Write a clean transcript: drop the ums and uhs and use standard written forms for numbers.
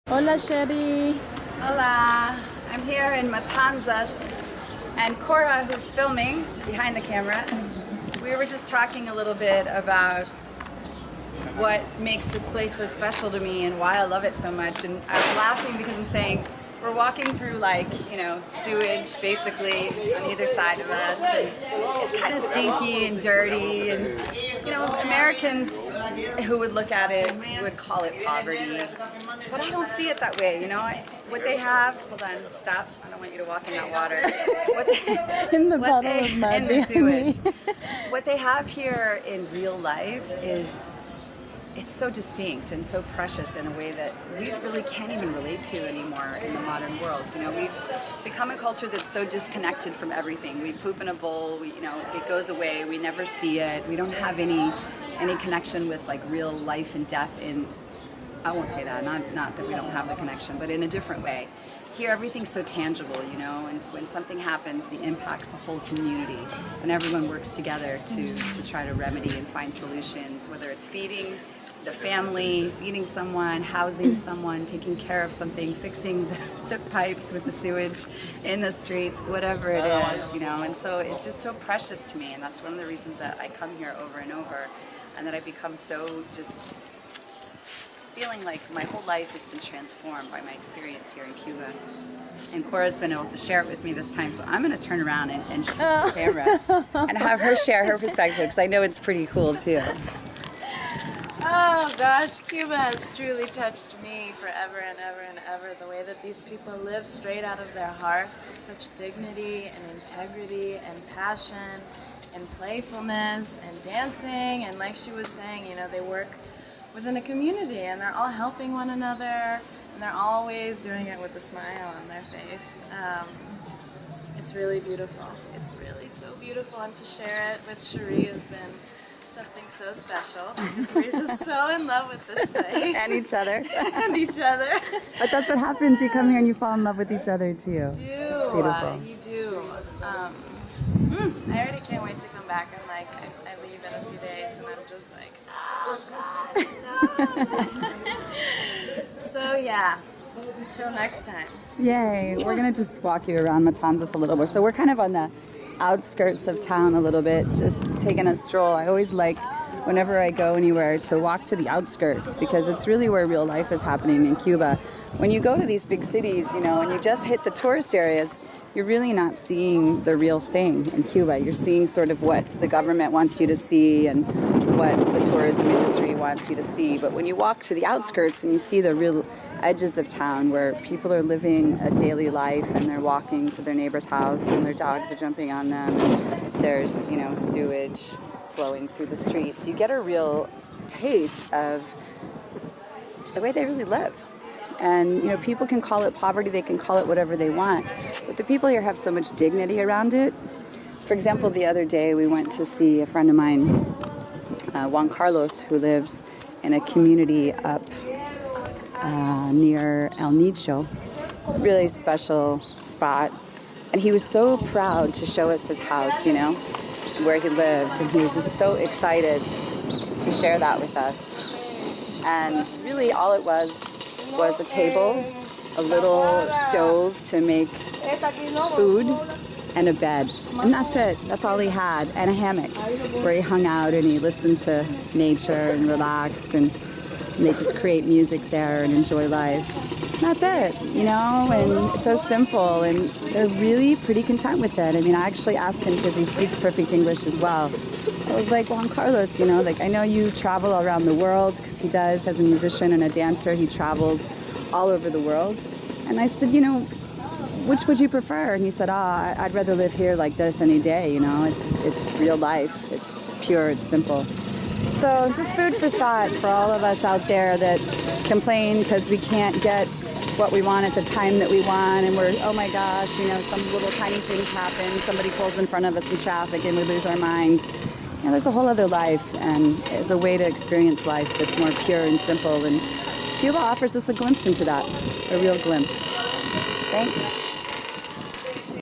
Hola, Sherry. Hola, I'm here in Matanzas, and Cora, who's filming behind the camera, we were just talking a little bit about what makes this place so special to me and why I love it so much. And I was laughing because I'm saying we're walking through sewage basically on either side of us, and it's kind of stinky and dirty, and Americans who would look at it would call it poverty, but I don't see it that way. What they have, hold on, stop, I don't want you to walk in that water. In the puddle of mud in the sewage. What they have here in real life is, it's so distinct and so precious in a way that we really can't even relate to anymore in the modern world. We've become a culture that's so disconnected from everything. We poop in a bowl, it goes away, we never see it. We don't have any connection with real life and death in, I won't say that, not that we don't have the connection, but in a different way. Here everything's so tangible, and when something happens, it impacts the whole community, and everyone works together to try to remedy and find solutions, whether it's feeding the family, feeding someone, housing someone, taking care of something, fixing the pipes with the sewage in the streets, whatever it is, and so it's just so precious to me, and that's one of the reasons that I come here over and over, and that I become so just feeling like my whole life has been transformed by my experience here in Cuba. And Cora's been able to share it with me this time, so I'm going to turn around and shoot the camera and have her share her perspective, because I know it's pretty cool too. Oh gosh, Cuba has truly touched me forever and ever and ever. The way that these people live straight out of their hearts with such dignity and integrity and passion and playfulness and dancing, and like she was saying, they work within a community and they're all helping one another, and they're always doing it with a smile on their face. It's really beautiful. It's really so beautiful, and to share it with Cherie has been something so special, because we're just so in love with this place. And each other. And each other. But that's what happens, you come here and you fall in love with each other too. You It's beautiful. You do. I already can't wait to come back, and I leave in a few days, and I'm just like, oh God. So yeah, until next time. Yay, we're gonna just walk you around Matanzas a little bit. So we're kind of on the outskirts of town a little bit, just taking a stroll. I always like, whenever I go anywhere, to walk to the outskirts, because it's really where real life is happening in Cuba. When you go to these big cities, and you just hit the tourist areas, you're really not seeing the real thing in Cuba. You're seeing sort of what the government wants you to see and what the tourism industry wants you to see. But when you walk to the outskirts and you see the real edges of town, where people are living a daily life and they're walking to their neighbor's house and their dogs are jumping on them, and there's sewage flowing through the streets, you get a real taste of the way they really live. And people can call it poverty, they can call it whatever they want, but the people here have so much dignity around it. For example, the other day we went to see a friend of mine, Juan Carlos, who lives in a community up near El Nicho, really special spot, and he was so proud to show us his house, where he lived, and he was just so excited to share that with us. And really all it was a table, a little stove to make food, and a bed, and that's it. That's all he had, and a hammock where he hung out and he listened to nature and relaxed, and they just create music there and enjoy life. And that's it, and it's so simple, and they're really pretty content with it. I actually asked him, because he speaks perfect English as well. I was like, Juan Carlos, I know you travel around the world, because he does, as a musician and a dancer, he travels all over the world. And I said, which would you prefer? And he said, I'd rather live here like this any day, it's real life, it's pure, it's simple. So just food for thought for all of us out there that complain because we can't get what we want at the time that we want, and we're, oh my gosh, some little tiny things happen, somebody pulls in front of us in traffic and we lose our minds. There's a whole other life, and it's a way to experience life that's more pure and simple, and Cuba offers us a glimpse into that, a real glimpse. Thanks.